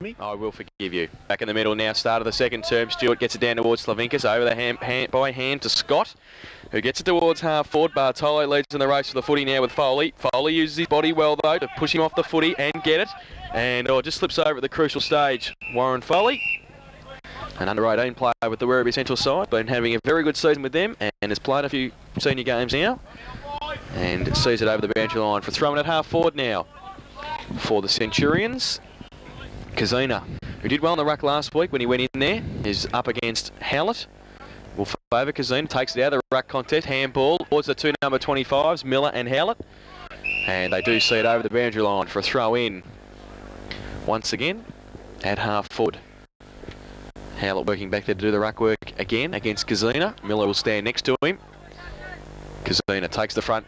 me? I will forgive you. Back in the middle now, start of the second term. Stewart gets it down towards Slavinkas, over the by hand to Scott, who gets it towards half forward. Bartolo leads in the race for the footy now with Foley. Foley uses his body well, though, to push him off the footy and get it. And just slips over at the crucial stage. Warren Foley, an under-18 player with the Werribee Central side, been having a very good season with them and has played a few senior games now. And sees it over the boundary line for throwing at half forward now for the Centurions. Kazina, who did well in the ruck last week when he went in there, is up against Howlett. Will favour Kazina, takes it out of the ruck contest. Handball towards the two number 25s, Miller and Howlett. And they do see it over the boundary line for a throw in. Once again, at half forward. Howlett working back there to do the ruck work again against Kazina. Miller will stand next to him. Kazina takes the front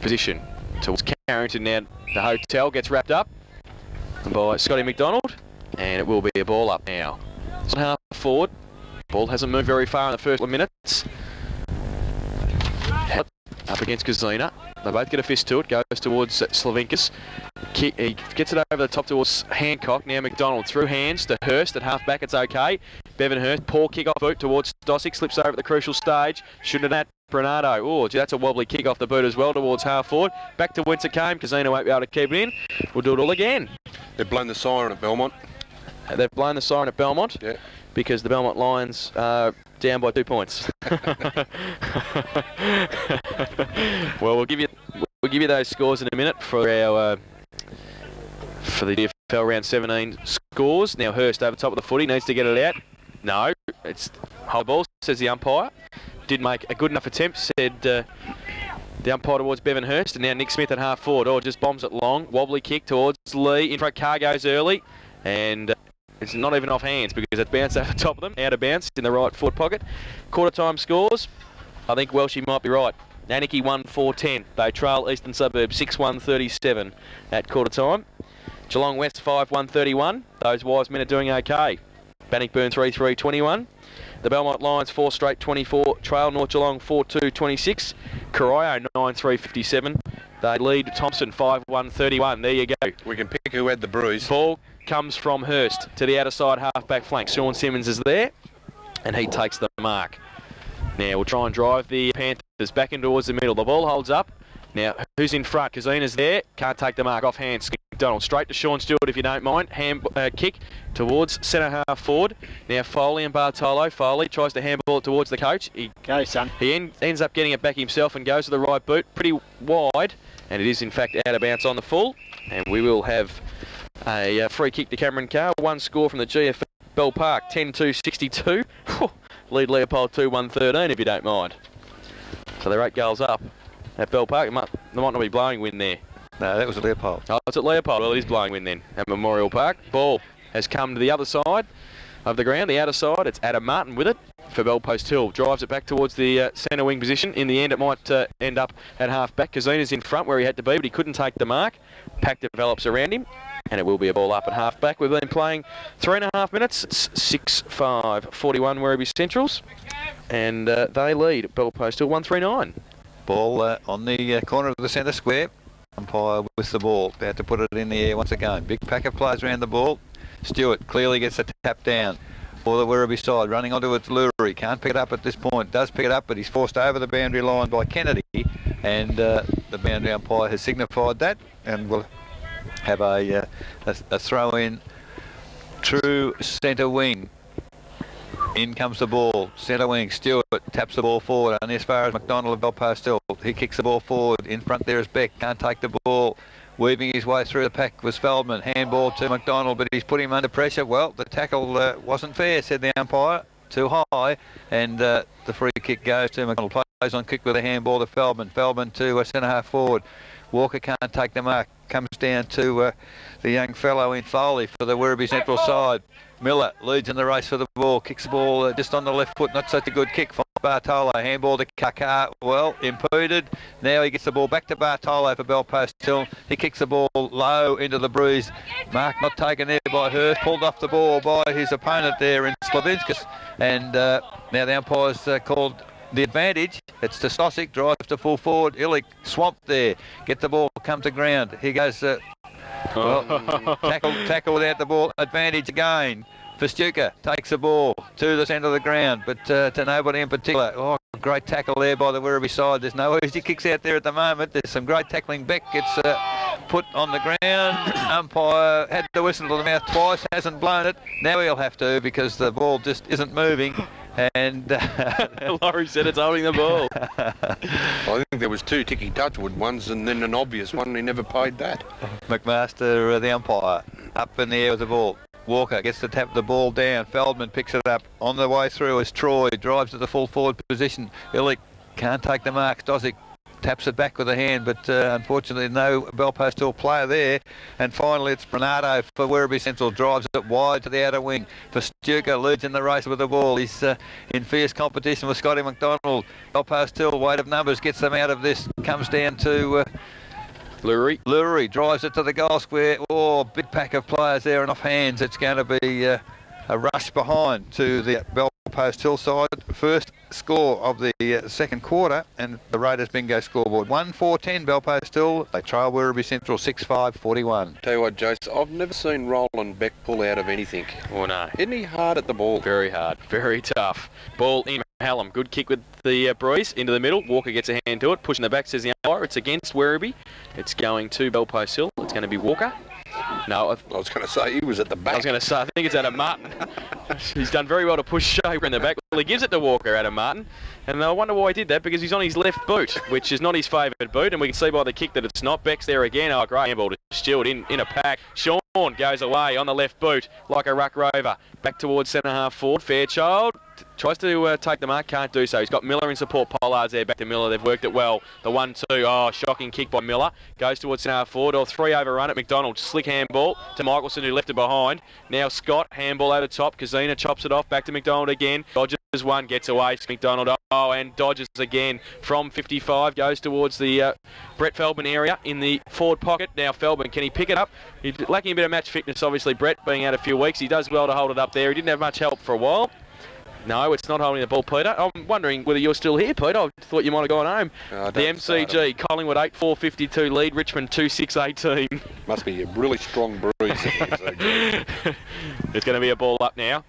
position towards Carrington now. The hotel gets wrapped up by Scotty McDonald, and it will be a ball up now. It's half forward. Ball hasn't moved very far in the first minutes. Up against Kazina. They both get a fist to it. Goes towards Slavinkas. He gets it over the top towards Hancock. Now McDonald through hands to Hurst at half back. It's okay. Bevan Hurst, poor kick off boot towards Dossick. Slips over at the crucial stage. Shouldn't have Bernardo. Oh, that's a wobbly kick off the boot as well towards half forward. Back to whence it came. Kazina won't be able to keep it in. We'll do it all again. They've blown the siren at Belmont. They've blown the siren at Belmont. Yeah. Because the Belmont Lions are down by 2 points. Well, we'll give you those scores in a minute for our for the GDFL round 17 scores. Now Hurst over top of the footy, needs to get it out. No, it's high ball, says the umpire. Did make a good enough attempt, said the umpire towards Bevan Hurst, and now Nick Smith at half forward. Oh, just bombs it long. Wobbly kick towards Lee. In front, Carr goes early, and it's not even off hands because it bounced over the top of them, out of bounds in the right forward pocket. Quarter time scores, I think Welshie might be right. Nanicky 1-4-10. They trail Eastern Suburbs 6-1-37 at quarter time. Geelong West 5-1-31. Those wise men are doing okay. Bannockburn 3-3-21. The Belmont Lions 4 straight 24. Trail North Geelong 4-2-26. Corio 9-3-57. They lead Thompson 5-1-31. There you go. We can pick who had the bruise. Ball comes from Hurst to the outer side half-back flank. Sean Simmons is there, and he takes the mark. Now we'll try and drive the Panthers back in towards the middle. The ball holds up. Now, who's in front? Kazina's there. Can't take the mark off hands. McDonald straight to Sean Stewart if you don't mind. Kick towards centre half forward. Now Foley and Bartolo. Foley tries to handball it towards the coach. Go, son. He ends up getting it back himself and goes to the right boot. Pretty wide. And it is in fact out of bounds on the full. And we will have a free kick to Cameron Carr. One score from the GDFL Bell Park. 10-2-62. Lead Leopold 2-1-13 if you don't mind. So they're 8 goals up at Bell Park. There might not be blowing wind there. No, that was a Leopold. Oh, it's at Leopold. Well, it is blowing wind then at Memorial Park. Ball has come to the other side of the ground, the outer side. It's Adam Martin with it for Bellpost Hill. Drives it back towards the centre wing position. In the end, it might end up at half back. Kazina's in front where he had to be, but he couldn't take the mark. Pack develops around him, and it will be a ball up at half back. We've been playing 3.5 minutes. It's 6-5-41 Werribee Centrals, and they lead Bellpost Hill 1-3-9. Ball on the corner of the centre square. Umpire with the ball, about to put it in the air once again. Big pack of players around the ball. Stewart clearly gets a tap down for the Werribee side, running onto its Lurie. Can't pick it up at this point. Does pick it up, but he's forced over the boundary line by Kennedy, and the boundary umpire has signified that, and will have a throw in true centre wing. In comes the ball, centre wing. Stewart taps the ball forward, only as far as McDonald of Belpost Hill. He kicks the ball forward. In front there is Beck, can't take the ball. Weaving his way through the pack was Feldman. Handball to McDonald, but he's put him under pressure. Well, the tackle wasn't fair, said the umpire. Too high, and the free kick goes to McDonald. Plays on kick with a handball to Feldman. Feldman to centre half forward. Walker can't take the mark. Comes down to the young fellow in Foley for the Werribee Central side. Miller leads in the race for the ball. Kicks the ball just on the left foot. Not such a good kick for Bartolo. Handball to Kakar. Well, impeded. Now he gets the ball back to Bartolo for Belpost Hill. He kicks the ball low into the breeze. Mark not taken there by Hurst. Pulled off the ball by his opponent there in Slavinskas. And now the umpire's called the advantage. It's to Stosic. Drives to full forward. Illich swamped there. Get the ball, come to ground. He goes Well, tackle without the ball. Advantage again for Stuka. Takes the ball to the centre of the ground, but to nobody in particular. Oh, great tackle there by the Werribee side. There's no easy kicks out there at the moment. There's some great tackling. Beck gets put on the ground. Umpire had to whistle to the mouth twice, hasn't blown it. Now he'll have to, because the ball just isn't moving. And Laurie said it's holding the ball. I think there was 2 Ticky Touchwood ones and then an obvious one. He never paid that. McMaster, the umpire, up in the air with the ball. Walker gets to tap the ball down. Feldman picks it up. On the way through as Troy drives to the full forward position. Illick can't take the mark. Stosic taps it back with a hand, but unfortunately no Belpost Hill player there. And finally it's Bernardo for Werribee Central, drives it wide to the outer wing for Stuka, leads in the race with the ball. He's in fierce competition with Scotty McDonald. Belpost Hill, weight of numbers, gets them out of this, comes down to Lurie drives it to the goal square. Oh, big pack of players there and off hands. It's going to be a rush behind to the Belpost Hill side. First score of the second quarter, and the Raiders bingo scoreboard 1-4-10 Belpost Hill. They trail Werribee Central 6-5-41. Tell you what, Jace, I've never seen Roland Beck pull out of anything. Oh no. Isn't he hard at the ball? Very hard, very tough. Ball in Hallam, good kick with the Bruce into the middle. Walker gets a hand to it, pushing the back, says the umpire. It's against Werribee. It's going to Belpost Hill. It's going to be Walker. No, I was going to say he was at the back. I was going to say, I think it's Adam Martin. He's done very well to push Shaver in the back. Well, he gives it to Walker, Adam Martin. And I wonder why he did that, because he's on his left boot, which is not his favourite boot. And we can see by the kick that it's not. Beck's there again. Oh, great handball to Stewart in a pack. Sean goes away on the left boot like a ruck rover. Back towards centre half forward. Fairchild tries to take the mark, can't do so. He's got Miller in support. Pollard's there, back to Miller. They've worked it well. The 1-2, oh, shocking kick by Miller. Goes towards centre half forward. Or 3 overrun at McDonald. Slick handball to Michelson, who left it behind. Now Scott, handball over top. Kazina chops it off, back to McDonald again. Dodges one, gets away. McDonald, oh, and dodges again from 55. Goes towards the Brett Feldman area in the forward pocket. Now Feldman, can he pick it up? He's lacking a bit of match fitness, obviously. Brett being out a few weeks. He does well to hold it up there. He didn't have much help for a while. No, it's not holding the ball, Peter. I'm wondering whether you're still here, Peter. I thought you might have gone home. The MCG, Collingwood 8-4-52 lead, Richmond 2-6-18. Must be a really strong bruise. It's going to be a ball up now.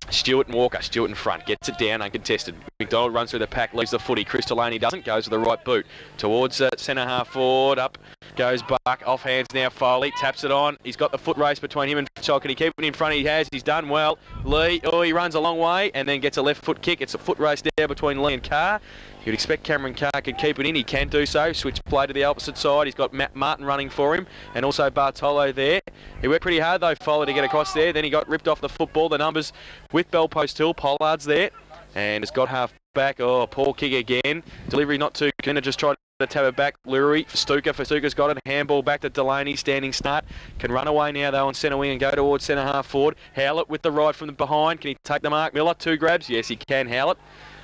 Stewart and Walker. Stewart in front. Gets it down, uncontested. McDonald runs through the pack, leaves the footy. Chris Delaney doesn't. Goes to the right boot. Towards centre half forward. Up goes Buck. Off hands now Foley. Taps it on. He's got the foot race between him and Fairchild. Can he keep it in front? He has. He's done well. Lee. Oh, he runs a long way and then gets a left foot kick. It's a foot race there between Lee and Carr. You'd expect Cameron Carr could keep it in. He can do so. Switch play to the opposite side. He's got Matt Martin running for him, and also Bartolo there. He worked pretty hard though, Foley, to get across there. Then he got ripped off the football. The numbers with Belpost Hill. Pollard's there, and has got half back. Oh, poor kick again. Delivery not too good. Just tried to tap it back. Lurie for Stuka. Stuka's got it. Handball back to Delaney. Standing start. Can run away now though on centre wing and go towards centre half forward. Howlett with the ride from the behind. Can he take the mark? Miller, 2 grabs. Yes, he can. Howlett.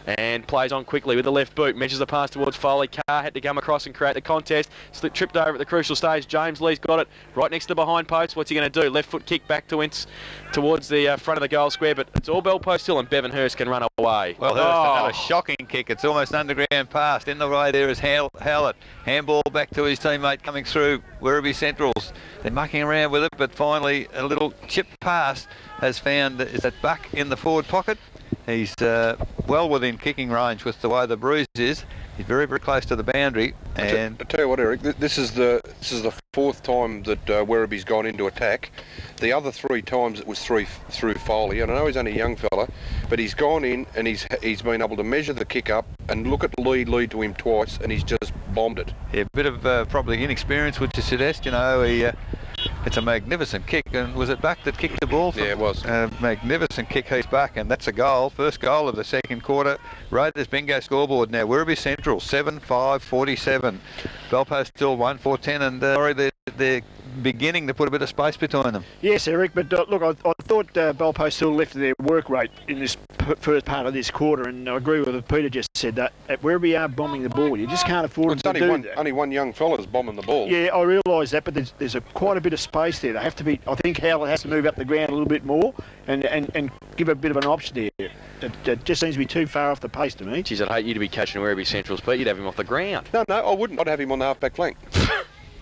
And plays on quickly with the left boot. Measures the pass towards Foley. Carr had to come across and create the contest. Tripped over at the crucial stage. James Lee's got it right next to the behind post. What's he going to do? Left foot kick back towards the front of the goal square, but it's all Belpost Hill and Bevan Hurst can run away. Well, Hurst, another shocking kick. It's almost underground pass. In the way there is Howlett. Handball back to his teammate coming through Werribee Centrals. They're mucking around with it, but finally a little chip pass has found, is that Buck in the forward pocket? He's well within kicking range with the way the bruise is. He's very, very close to the boundary. And I tell you what, Eric, this is the 4th time that Werribee's gone into attack. The other 3 times it was through Foley. And I know he's only a young fella, but he's gone in and he's been able to measure the kick up and look at lead to him twice, and he's just bombed it. Yeah, a bit of probably inexperience, would you suggest? You know, it's a magnificent kick, and was it Buck that kicked the ball? Yeah, it was. Magnificent kick, he's back, and that's a goal. First goal of the second quarter. Raiders bingo scoreboard now. Werribee Central 7-5-47. Belpost still 1-4-10, and they're beginning to put a bit of space between them. Yes, Eric, but look, I thought Belpost still lifted their work rate in this first part of this quarter, and I agree with what Peter just said, that at Werribee are bombing the ball. You just can't afford to do that. Only one young fella's bombing the ball. Yeah, I realise that, but there's quite a bit of space there. They have to be. I think Howlett has to move up the ground a little bit more and give a bit of an option there. It just seems to be too far off the pace to me. Geez, I'd hate you to be catching Werribee Centrals, but you'd have him off the ground. No, I wouldn't. I'd have him on the half-back flank.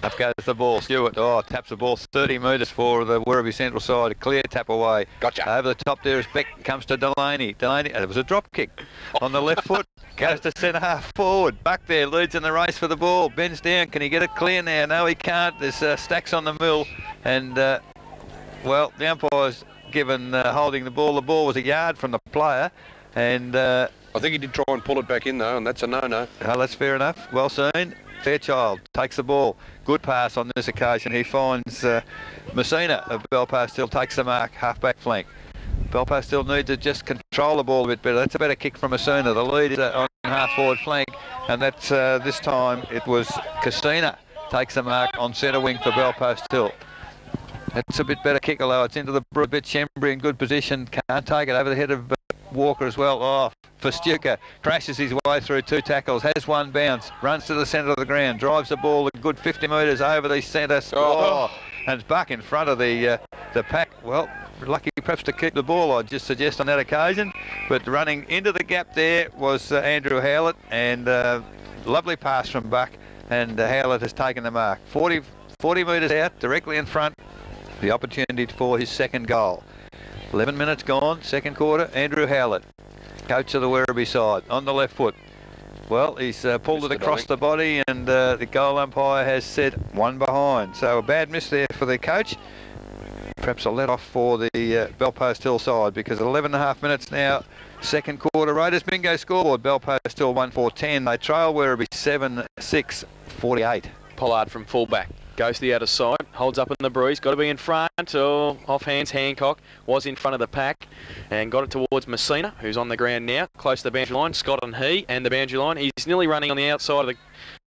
Up goes the ball. Stewart, taps the ball 30 metres for the Werribee Central side. A clear tap away. Gotcha. Over the top there is Beck. Comes to Delaney. It was a drop kick on the left foot. Goes to centre half forward. Buck there leads in the race for the ball. Bends down. Can he get it clear now? No, he can't. There's stacks on the mill. And, well, the umpire's given holding the ball. The ball was a yard from the player. And I think he did try and pull it back in, though, and that's a no-no. That's fair enough. Well seen. Fairchild takes the ball. Good pass on this occasion. He finds Messina of Belpastil, takes the mark, half-back flank. Belpastil needs to just control the ball a bit better. That's a better kick from Messina. The lead is on half-forward flank, and that's this time it was Castina takes the mark on centre wing for Belpastil. That's a bit better kick, although it's into the bit. Shembry in good position. Can't take it over the head of Walker as well. Festuca crashes his way through 2 tackles, has 1 bounce, runs to the centre of the ground, drives the ball a good 50 metres over the centre. And it's back in front of the pack. Well, lucky perhaps to keep the ball, I'd just suggest on that occasion. But running into the gap there was Andrew Howlett, and lovely pass from Buck, and Howlett has taken the mark. 40 metres out, directly in front, the opportunity for his second goal. 11 minutes gone, second quarter. Andrew Howlett, coach of the Werribee side, on the left foot. Well, he's pulled it across the body, and the goal umpire has said 1 behind. So a bad miss there for the coach. Perhaps a let off for the Belpost Hill side, because 11.5 minutes now, second quarter. Raiders bingo scoreboard, Belpost Hill 1-4-10. They trail Werribee 7-6-48. Pollard from fullback. Goes to the outer side, holds up in the breeze, got to be in front, off hands, Hancock was in front of the pack and got it towards Messina, who's on the ground now, close to the boundary line. Scott and the boundary line. He's nearly running on the outside of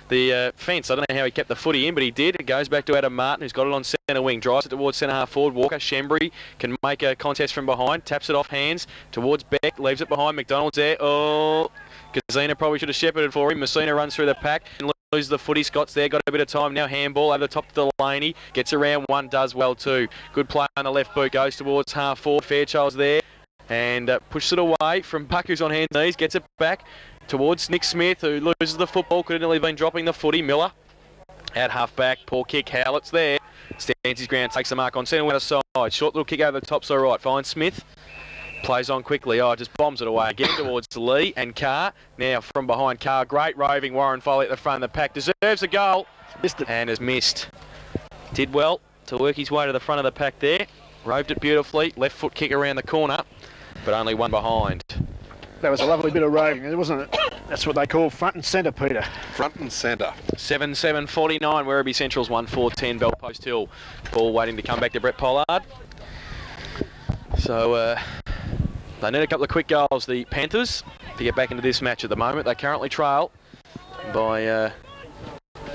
the fence. I don't know how he kept the footy in, but he did. It goes back to Adam Martin, who's got it on centre wing, drives it towards centre half forward. Walker, Shembry can make a contest from behind, taps it off hands towards Beck, leaves it behind. McDonald's there. Gazina probably should have shepherded for him. Messina runs through the pack and loses the footy. Scott's there, got a bit of time now. Handball over the top to Delaney, gets around one, does well too. Good play on the left boot, goes towards half forward. Fairchild's there and pushes it away from Buck, who's on hands and knees, gets it back towards Nick Smith, who loses the football. Could have nearly been dropping the footy. Miller at half back, poor kick. Howlett's there, stands his ground, takes the mark on centre, went aside. Short little kick over the top, so right. Finds Smith. Plays on quickly. Just bombs it away again towards Lee and Carr. Now from behind Carr. Great roving Warren Foley at the front of the pack. Deserves a goal. Missed it. And has missed. Did well to work his way to the front of the pack there. Roved it beautifully. Left foot kick around the corner, but only one behind. That was a lovely bit of roving, wasn't it? That's what they call front and centre, Peter. Front and centre. 7-7-49. Werribee Central's 1-4-10. Belpost Hill. Ball waiting to come back to Brett Pollard. So they need a couple of quick goals, the Panthers, to get back into this match at the moment. They currently trail by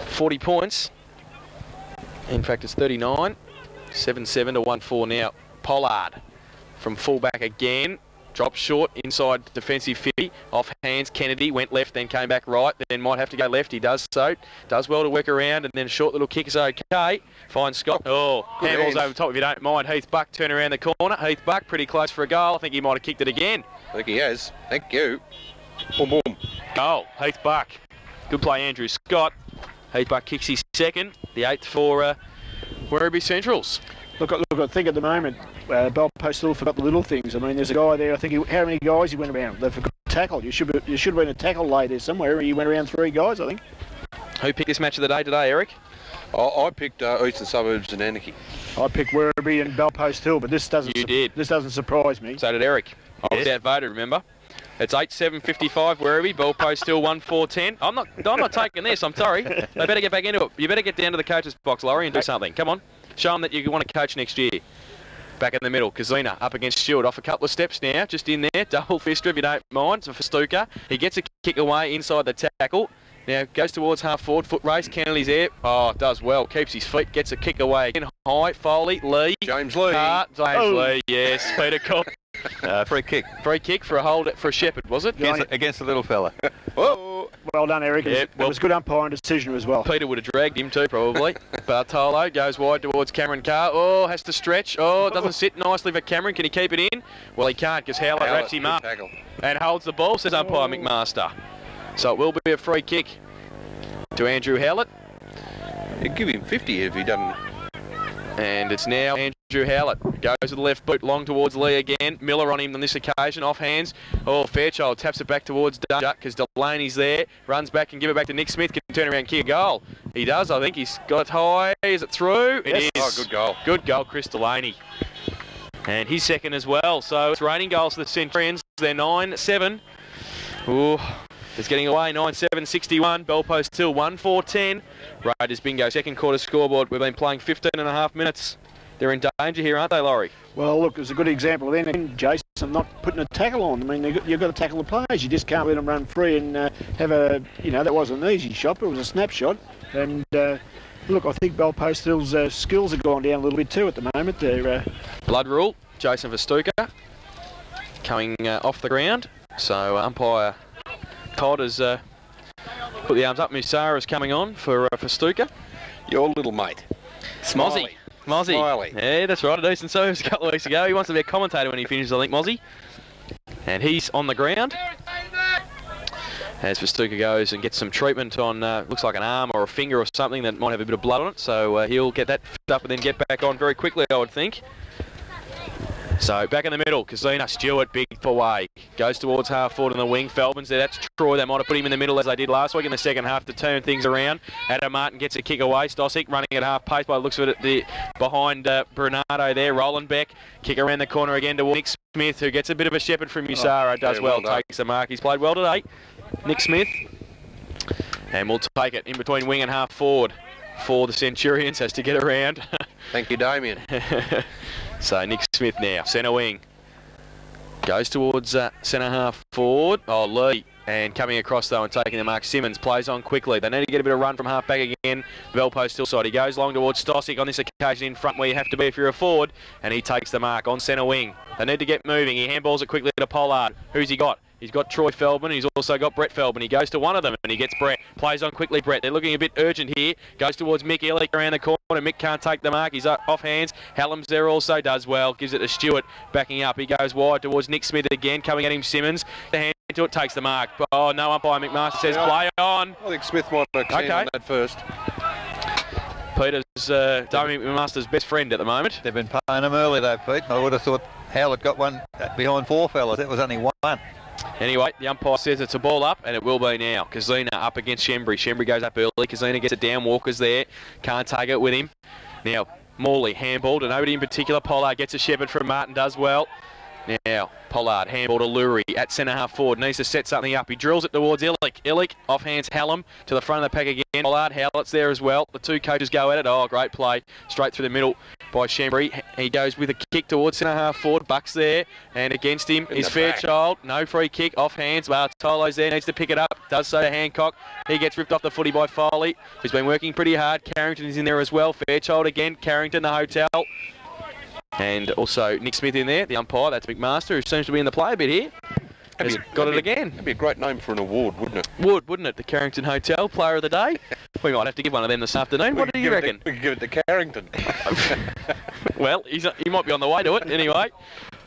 40 points. In fact, it's 39. 7-7 to 1-4 now. Pollard from fullback again. Drops short inside defensive 50. Off hands, Kennedy went left, then came back right, then might have to go left. He does so. Does well to work around, and then a short little kick is okay. Finds Scott. Handball's over the top if you don't mind. Heath Buck turn around the corner. Heath Buck pretty close for a goal. I think he might have kicked it again. I think he has. Thank you. Boom, boom. Goal. Heath Buck. Good play, Andrew Scott. Heath Buck kicks his second. The 8th for Werribee Centrals. Look, I think at the moment, Belpost still forgot the little things. I mean, there's a guy there, I think, how many guys he went around? They forgot to tackle. You should have been a tackle lay there somewhere. He went around 3 guys, I think. Who picked this match of the day today, Eric? I picked Eastern Suburbs and Anarchy. I picked Werribee and Belpost Hill, but this doesn't. You did. This doesn't surprise me. So did Eric. I was outvoted, remember? It's 8-7-55 Werribee. Belpost Hill 1-4-10. I'm not taking this. I'm sorry. They better get back into it. You better get down to the coach's box, Laurie, and do something. Come on. Show them that you want to coach next year. Back in the middle, Kazina up against Stewart, off a couple of steps now, just in there, double fister if you don't mind, for Stuka. He gets a kick away inside the tackle. Now goes towards half forward, foot race, Kennedy's there. Does well, keeps his feet, gets a kick away again. High, Foley, Lee. James Lee. Lee, yes, Peter Cook. Free kick. Free kick for a hold for a Shepherd, was it? Against the little fella. Whoa. Well done, Eric. It was good umpiring decision as well. Peter would have dragged him too, probably. Bartolo goes wide towards Cameron Carr. Has to stretch. Doesn't sit nicely for Cameron. Can he keep it in? Well, he can't, because Howlett wraps him up and holds the ball, says umpire McMaster. So it will be a free kick to Andrew Howlett. He'd give him 50 if he doesn't. And it's now Andrew Howlett. Goes with the left boot, long towards Lee again. Miller on him on this occasion, off hands. Oh, Fairchild taps it back towards Danger because Delaney's there. Runs back and give it back to Nick Smith. Can turn around and kick a goal. He does, I think. He's got it high. Is it through? It is. Oh, good goal. Good goal, Chris Delaney. And he's second as well. So it's raining goals for the Centurions. They're 9-7. Ooh, it's getting away. 9-7-61. Bell Post Hill 1-4-10. Raiders bingo. Second quarter scoreboard. We've been playing 15.5 minutes. They're in danger here, aren't they, Laurie? Well, look, it's a good example then again, Jason, not putting a tackle on. I mean, you've got to tackle the players. You just can't let them run free and have a, that wasn't an easy shot, but it was a snapshot. And look, I think Bell Post Hill's skills have gone down a little bit too at the moment. They're blood rule. Jason Verstuca coming off the ground. So umpire Todd has put the arms up. Musara is coming on for Stuka. Your little mate. Mozzie. Smiley. Yeah, that's right. A decent service a couple of weeks ago. He wants to be a commentator when he finishes, I think, Mozzie. And he's on the ground. As Verstuca goes and gets some treatment on, looks like an arm or a finger or something that might have a bit of blood on it. So he'll get that fixed up and then get back on very quickly, I would think. So back in the middle, Casina Stewart, big away. Goes towards half forward on the wing. Feldman's there. That's Troy. They might have put him in the middle as they did last week in the second half to turn things around. Adam Martin gets a kick away. Stosic running at half pace by the looks of it behind Bernardo there. Roland Beck. Kick around the corner again to Nick Smith, who gets a bit of a shepherd from Musara. Does well, takes the mark. He's played well today. Nick Smith. And we'll take it in between wing and half forward for the Centurions. Has to get around. Thank you, Damien. So Nick Smith now, centre wing. Goes towards centre half forward. Oh, Lee. And coming across though and taking the mark. Simmons plays on quickly. They need to get a bit of run from half back again. Bell Post hillside. He goes long towards Stosic on this occasion in front where you have to be if you're a forward. And he takes the mark on centre wing. They need to get moving. He handballs it quickly to Pollard. Who's he got? He's got Troy Feldman. He's also got Brett Feldman. He goes to one of them and he gets Brett. Plays on quickly, Brett. They're looking a bit urgent here. Goes towards Mick Ellick around the corner. Mick can't take the mark. He's off hands. Hallam's there also. Does well. Gives it to Stewart. Backing up. He goes wide towards Nick Smith again. Coming at him, Simmons. The hand to it. Takes the mark. Oh, no umpire. McMaster says play on. I think Smith might have seen on that first. Peter's Damien McMaster's best friend at the moment. They've been paying him early though, Pete. I would have thought Howlett got one behind four fellas. That was only one. Anyway, the umpire says it's a ball up, and it will be now. Kazina up against Shembry. Shembry goes up early. Kazina gets it down. Walker's there. Can't take it with him. Now, Morley handball to nobody in particular. Pollard gets a shepherd from Martin. Does well. Now, Pollard, handball to Lurie at centre half forward. Needs to set something up. He drills it towards Illick. Illick, off hands Hallam to the front of the pack again. Pollard, Howlett's there as well. The two coaches go at it. Oh, great play. Straight through the middle by Shembry. He goes with a kick towards centre half forward. Buck's there. And against him is Fairchild. No free kick. Off hands. Bartolo's there. Needs to pick it up. Does so to Hancock. He gets ripped off the footy by Foley, who's been working pretty hard. Carrington is in there as well. Fairchild again. Carrington, the hotel. And also Nick Smith in there, the umpire. That's McMaster, who seems to be in the play a bit here. Has got it again. That'd be a great name for an award, wouldn't it? Wouldn't it? The Carrington Hotel Player of the Day. We might have to give one of them this afternoon. What do you reckon? We could give it to Carrington. Well, he might be on the way to it anyway.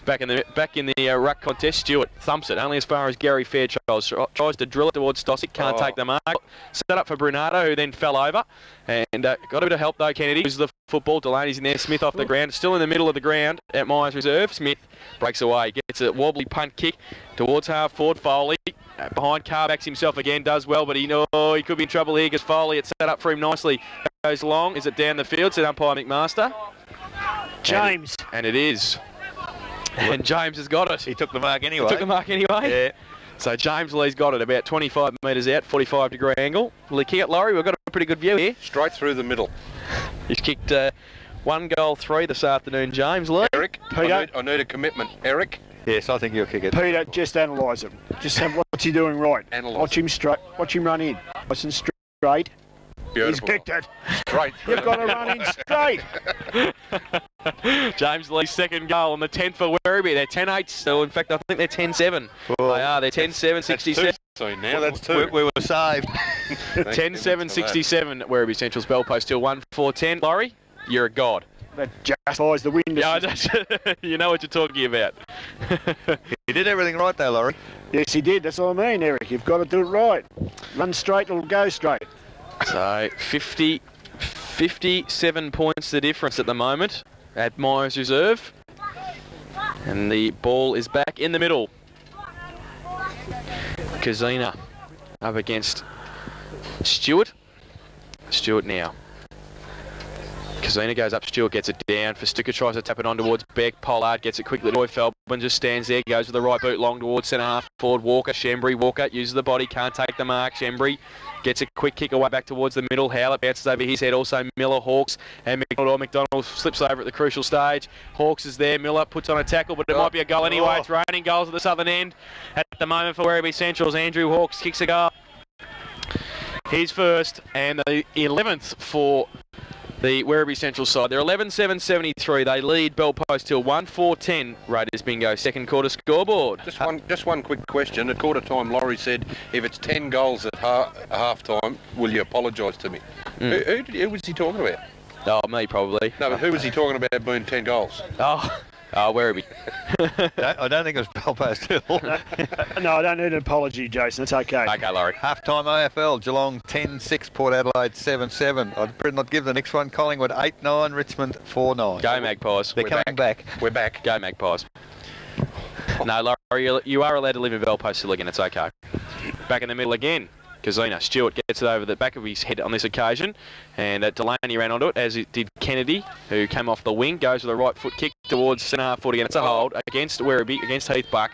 Back in the ruck contest, Stewart thumps it only as far as Gary Fairchild. Tries to drill it towards Stosic, can't take the mark. Set up for Bernardo, who then fell over. And got a bit of help though, Kennedy. Loses the football. Delaney's in there. Smith off the ground. Still in the middle of the ground at Myers Reserve. Smith breaks away. Gets a wobbly punt kick towards half forward. Foley. Behind Carbacks himself again. Does well, but he could be in trouble here because Foley, it's set up for him nicely. Goes long. Is it down the field? Said umpire McMaster. James. And it is. And James has got it. He took the mark anyway. Yeah. So James Lee's got it about 25 metres out, 45-degree angle. Will he kick it, Laurie? We've got a pretty good view here. Straight through the middle. He's kicked 1 goal 3 this afternoon, James Lee. Eric, I need a commitment. Eric? Yes, I think you'll kick it. Peter, just analyse him. Just have what's he doing right. Watch him straight. Watch him run in. Nice and straight. Beautiful. He's kicked it. Straight. You've got to run in straight. James Lee's second goal on the 10th for Werribee. They're 10-8 still. In fact, I think they're 10-7. Oh, they are. They're 10-7-67. So now that's 2. We were saved. 10-7-67 at Werribee Central's Bell Post till 1-4-10. Laurie, you're a god. That justifies the win. Yeah, you know what you're talking about. He did everything right though, Laurie. Yes, he did. That's what I mean, Eric. You've got to do it right. Run straight, it'll go straight. So 50 57 points the difference at the moment at Myers Reserve. And the ball is back in the middle. Kazina up against Stewart. Stewart now. Kazina goes up, Stewart gets it down. Festuca tries to tap it on towards Beck. Pollard gets it quickly. Roy Feldman just stands there, goes with the right boot long towards centre half forward. Walker, Shembry. Walker uses the body, can't take the mark. Shembry gets a quick kick away back towards the middle. Howlett bounces over his head. Also Miller, Hawks, and McDonald. McDonald slips over at the crucial stage. Hawks is there. Miller puts on a tackle, but it might be a goal anyway. It's raining goals at the southern end. At the moment for Werribee Central's Andrew Hawks kicks a goal. He's first, and the 11th for the Werribee Central side. They're 11-7-73. They lead Bellpost Hill 1-4-10. Raiders bingo. Second quarter scoreboard. Just one quick question. At quarter time, Laurie said, if it's 10 goals at half time, will you apologise to me? Who was he talking about? Oh, me probably. No, but who was he talking about being 10 goals? Werribee. I don't think it was Bellpost Hill. No, I don't need an apology, Jason. It's okay. Okay, Laurie. Half-time AFL, Geelong 10-6, Port Adelaide 7-7. I'd better not give the next one. Collingwood 8-9, Richmond 4-9. Go Magpies. They're coming back. We're back. Go Magpies. No, Laurie, you are allowed to live in Bellpost Hill again. It's okay. Back in the middle again. Kazina. Stewart gets it over the back of his head on this occasion, and Delaney ran onto it, as it did Kennedy, who came off the wing, goes with a right foot kick towards centre half foot again. It's a hold against Werribee, against Heath Buck,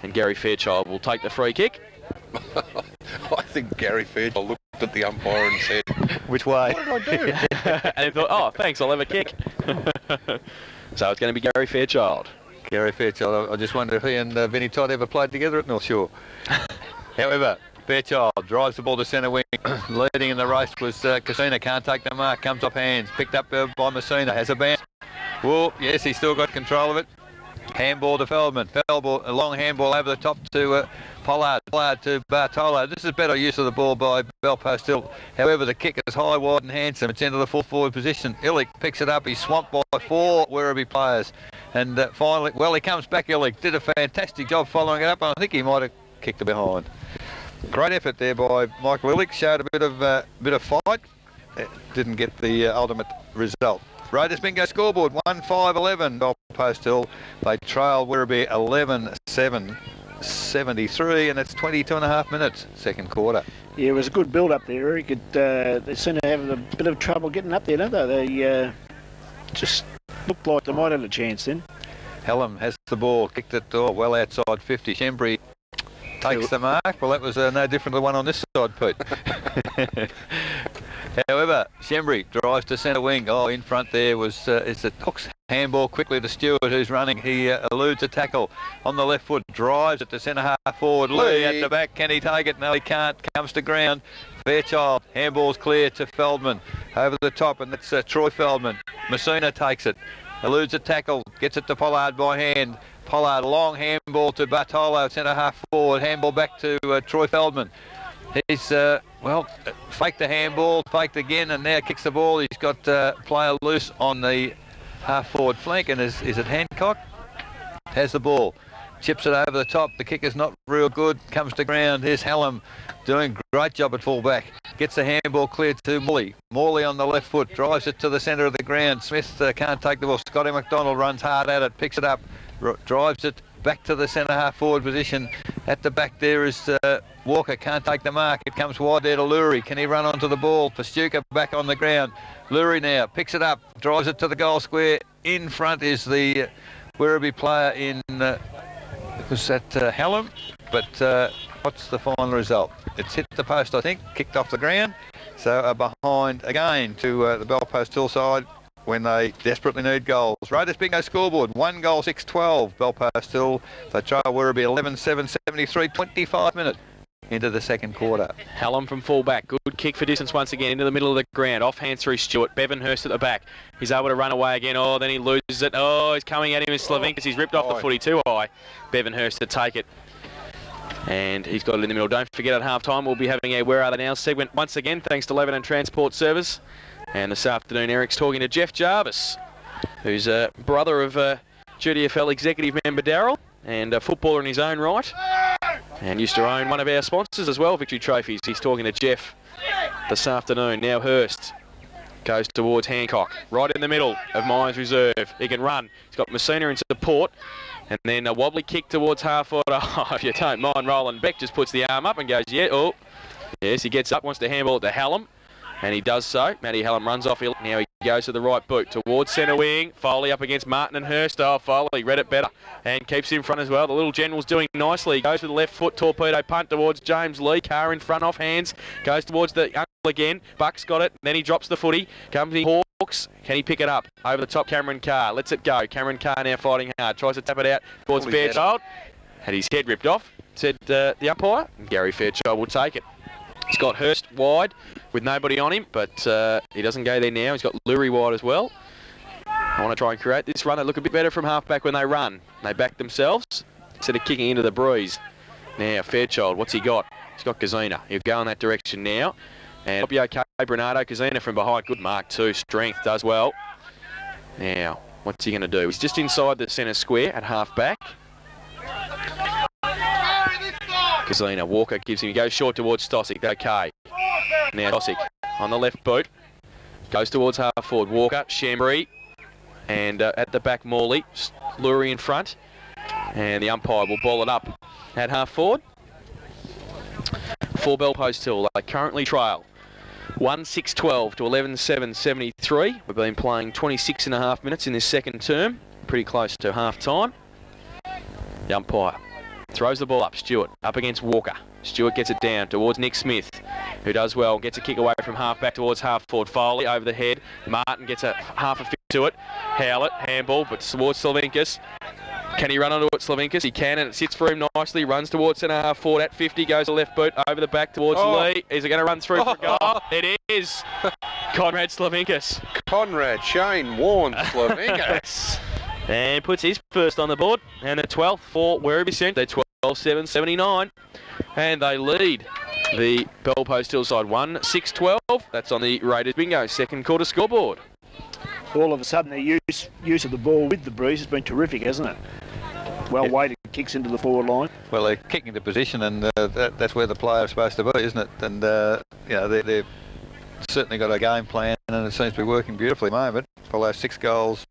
and Gary Fairchild will take the free kick. I think Gary Fairchild looked at the umpire and said, Which way? what did I do? And he thought, oh, thanks, I'll have a kick. So it's going to be Gary Fairchild. Gary Fairchild. I just wonder if he and Vinnie Todd ever played together at North Shore. However, Fairchild drives the ball to centre wing. Leading in the race was Casina. Can't take the mark. Comes off hands. Picked up by Messina. Has a bounce. Well, yes, he's still got control of it. Handball to Feldman. Feldman, a long handball over the top to Pollard. Pollard to Bartolo. This is better use of the ball by Bellpost Hill. However, the kick is high, wide and handsome. It's into the full forward position. Illick picks it up. He's swamped by 4 Werribee players. And finally, well, he comes back, Illick. Did a fantastic job following it up. And I think he might have kicked it behind. Great effort there by Michael Illick. Showed a bit of fight. Didn't get the ultimate result. Raiders bingo scoreboard 1-5-11. Bellpost Hill. They trail Werribee 11-7-73, and it's 22.5 minutes. Second quarter. Yeah, it was a good build up there, Eric. They seem to have a bit of trouble getting up there, don't they? They just looked like they might have a chance then. Hallam has the ball. Kicked it well outside 50. Shembry takes the mark. Well, that was no different to the one on this side, Pete. However, Shembry drives to centre wing. Oh, in front there was it's a Hooks handball quickly to Stewart, who's running. He eludes a tackle on the left foot, drives it to centre half forward. Lee at the back. Can he take it? No, he can't. Comes to ground. Fairchild. Handball's clear to Feldman. Over the top, and that's Troy Feldman. Messina takes it. Eludes a tackle. Gets it to Pollard by hand. Pollard, long handball to Bartolo, centre half forward. Handball back to Troy Feldman. He's, faked the handball, faked again, and now kicks the ball. He's got player loose on the half forward flank, and is it Hancock? Has the ball. Chips it over the top. The kick is not real good. Comes to ground. Here's Hallam doing a great job at full-back. Gets the handball cleared to Morley. Morley on the left foot. Drives it to the centre of the ground. Smith can't take the ball. Scotty McDonald runs hard at it. Picks it up. Drives it back to the centre half forward position. At the back there is Walker. Can't take the mark. It comes wide there to Lurie. Can he run onto the ball? Festuca back on the ground. Lurie now picks it up. Drives it to the goal square. In front is the Werribee player in... was that Hallam? But what's the final result? It's hit the post, I think. Kicked off the ground. So behind again to the Bellpost Hill side when they desperately need goals. Raiders bingo scoreboard 1 goal 6-12. Bellpost Hill. They trail Werribee 11-7-73. 25 minutes into the second quarter. Hallam from full-back. Good kick for distance once again into the middle of the ground. Off hands through Stewart. Bevanhurst at the back. He's able to run away again. Oh, then he loses it. Oh, he's coming at him as Slavinkas. He's ripped off the footy too high. Bevanhurst to take it. And he's got it in the middle. Don't forget at half-time we'll be having a Where Are They Now segment once again thanks to Lebanon Transport Service. And this afternoon Eric's talking to Jeff Jarvis, who's a brother of GDFL executive member Darryl and a footballer in his own right. And used to own one of our sponsors as well, Victory Trophies. He's talking to Jeff this afternoon. Now Hurst. Goes towards Hancock, right in the middle of Myers Reserve. He can run. He's got Messina in support. And then a wobbly kick towards half-forward. Oh, if you don't mind, Roland Beck just puts the arm up and goes, yeah, oh. Yes, he gets up, wants to handball it to Hallam. And he does so. Matty Hallam runs off. Now he goes to the right boot towards centre wing. Foley up against Martin and Hurst. Oh, Foley read it better and keeps in front as well. The little general's doing nicely. He goes to the left foot, torpedo punt towards James Lee. Carr in front, off hands. Goes towards the uncle again. Buck's got it. Then he drops the footy. Comes in Hawks. Can he pick it up? Over the top, Cameron Carr. Lets it go. Cameron Carr now fighting hard. Tries to tap it out towards Fairchild. Had his head ripped off, said the umpire. And Gary Fairchild will take it. He's got Hurst wide with nobody on him, but he doesn't go there now. He's got Lurie wide as well. I want to try and create this run. They look a bit better from half-back when they run. They back themselves instead of kicking into the breeze. Now, Fairchild, what's he got? He's got Kazina. He'll go in that direction now. And it'll be okay. Bernardo Kazina from behind. Good mark too. Strength does well. Now, what's he going to do? He's just inside the centre square at half-back. Kazina, Walker gives him, he goes short towards Stossick, okay. Now Stossick on the left boot, goes towards half forward, Walker, Chambry, and at the back Morley, Lurie in front, and the umpire will ball it up at half forward. For Bellpost Hill, they currently trail 1-6-12 to 11-7-73. We've been playing 26.5 minutes in this second term, pretty close to half time. The umpire throws the ball up, Stewart, up against Walker. Stewart gets it down towards Nick Smith, who does well, gets a kick away from half-back towards half-forward. Foley over the head. Martin gets a half a fit to it. Howlett, handball, but towards Slavinkas. Can he run onto it, Slavinkas? He can, and it sits for him nicely. Runs towards centre half-forward at 50, goes to left boot, over the back towards Lee. Is it going to run through for a goal? It is. Conrad Slavinkas. Conrad, Shane Warren Slavinkas. And puts his first on the board, and the 12th for Werribee Centre. They're 12-7-79, and they lead the Bellpost Hill side 1-6-12. That's on the Raiders bingo second quarter scoreboard. All of a sudden, their use of the ball with the breeze has been terrific, hasn't it? Well weighted kicks into the forward line. Well, they're kicking into position, and that's where the player's supposed to be, isn't it? And you know, they've certainly got a game plan, and it seems to be working beautifully at the moment. Although 6 goals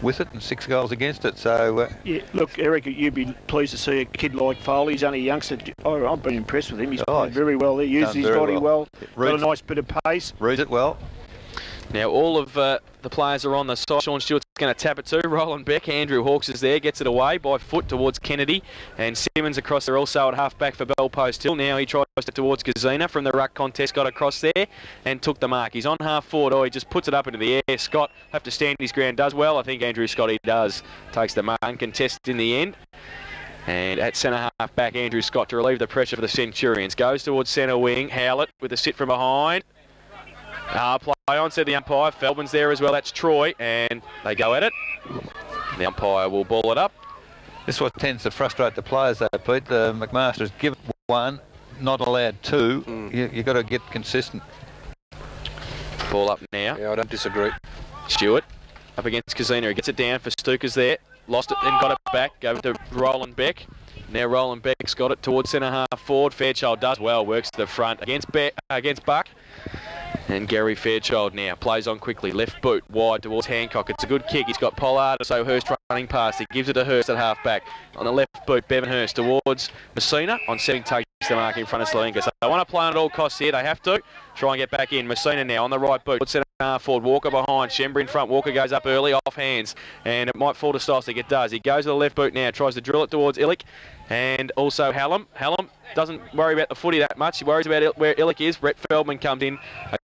with it and 6 goals against it, so yeah, look, Eric, you'd be pleased to see a kid like Foley. He's only a youngster. Oh, I've been impressed with him. He's played very well there, used his body well. Got a nice bit of pace. Reads it well. Now all of the players are on the side. Sean Stewart's going to tap it to Roland Beck. Andrew Hawks is there, gets it away by foot towards Kennedy, and Simmons across there also at half-back for Bellpost Hill. Now he tries it towards Kazina from the ruck contest, got across there and took the mark. He's on half-forward. Oh, he just puts it up into the air. Scott have to stand his ground, does well. I think Andrew Scott, he does. Takes the mark, uncontested in the end. And at centre half-back, Andrew Scott to relieve the pressure for the Centurions. Goes towards centre wing. Howlett with a sit from behind. Play on, said the umpire. Feldman's there as well. That's Troy, and they go at it. The umpire will ball it up. This is what tends to frustrate the players, though, Pete. The McMaster's given 1, not allowed 2. You've got to get consistent. Ball up now. Yeah, I don't disagree. Stewart up against Kazina. He gets it down for Stukas there. Lost it, then got it back. Over to Roland Beck. Now Roland Beck's got it towards centre half forward. Fairchild does well, works to the front against Buck. And Gary Fairchild now plays on quickly. Left boot wide towards Hancock. It's a good kick. He's got Pollard, so Hurst running past. He gives it to Hurst at half back. On the left boot, Bevan Hurst towards Messina. On setting, takes the mark in front of Slavinka. So they want to play on at all costs here. They have to try and get back in. Messina now on the right boot. Centre half forward. Walker behind. Shembry in front. Walker goes up early, off hands. And it might fall to Stossick. It does. He goes to the left boot now. Tries to drill it towards Illick. And also Hallam. Hallam doesn't worry about the footy that much. He worries about where Illick is. Brett Feldman comes in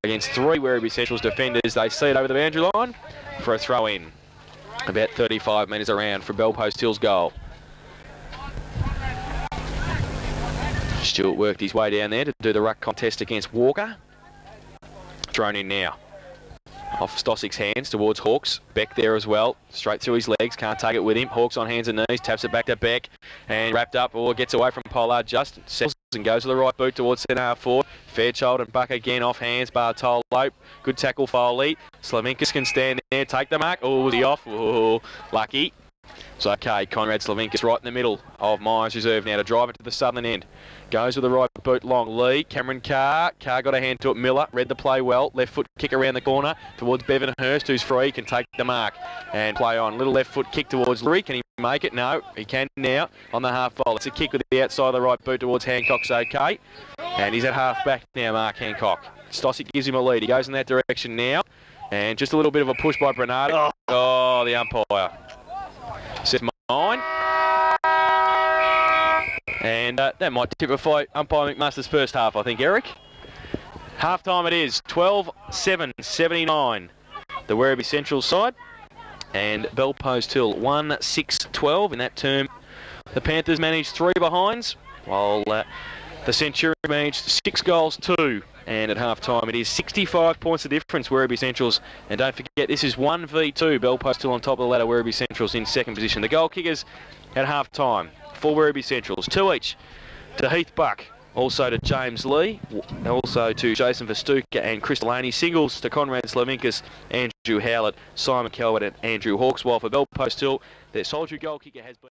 against 3 Werribee Central's defenders. They see it over the boundary line for a throw in. About 35 metres around for Bellpost Hill's goal. Stewart worked his way down there to do the ruck contest against Walker. Thrown in now. Off Stossick's hands towards Hawks. Beck there as well. Straight through his legs. Can't take it with him. Hawks on hands and knees. Taps it back to Beck. And wrapped up. Or gets away from Pollard just. Settles and goes to the right boot towards centre half forward. Fairchild and Buck again off hands. Bartolo. Good tackle Foley. Slavinkas can stand there. Take the mark. Oh, the off. Oh, lucky. So okay, Conrad Slavinkas right in the middle of Myers Reserve now to drive it to the southern end. Goes with the right boot long lead. Cameron Carr got a hand to it. Miller read the play well. Left foot kick around the corner towards Bevan Hurst, who's free, can take the mark and play on. Little left foot kick towards Lurie. Can he make it? No, he can now on the half volley. It's a kick with the outside of the right boot towards Hancock's okay. And he's at half back now, Mark Hancock. Stossick gives him a lead. He goes in that direction now. And just a little bit of a push by Bernardo. Oh, the umpire says mine. And that might typify umpire McMaster's first half, I think, Eric. Half time it is, 12-7, 79. The Werribee Central side. And Bell Post Hill 1-6-12 in that term. The Panthers managed 3 behinds, while the Centurion managed 6 goals, 2. And at half time it is 65 points of difference, Werribee Centrals. And don't forget, this is 1v2. Bell Post still on top of the ladder, Werribee Centrals in second position. The goal kickers at half time for Werribee Centrals, 2 each to Heath Buck, also to James Lee, also to Jason Verstuka and Chris Delaney. Singles to Conrad Slavinkas, Andrew Howlett, Simon Calvert and Andrew Hawks. While for Bell Post Hill, their solitary goal kicker has been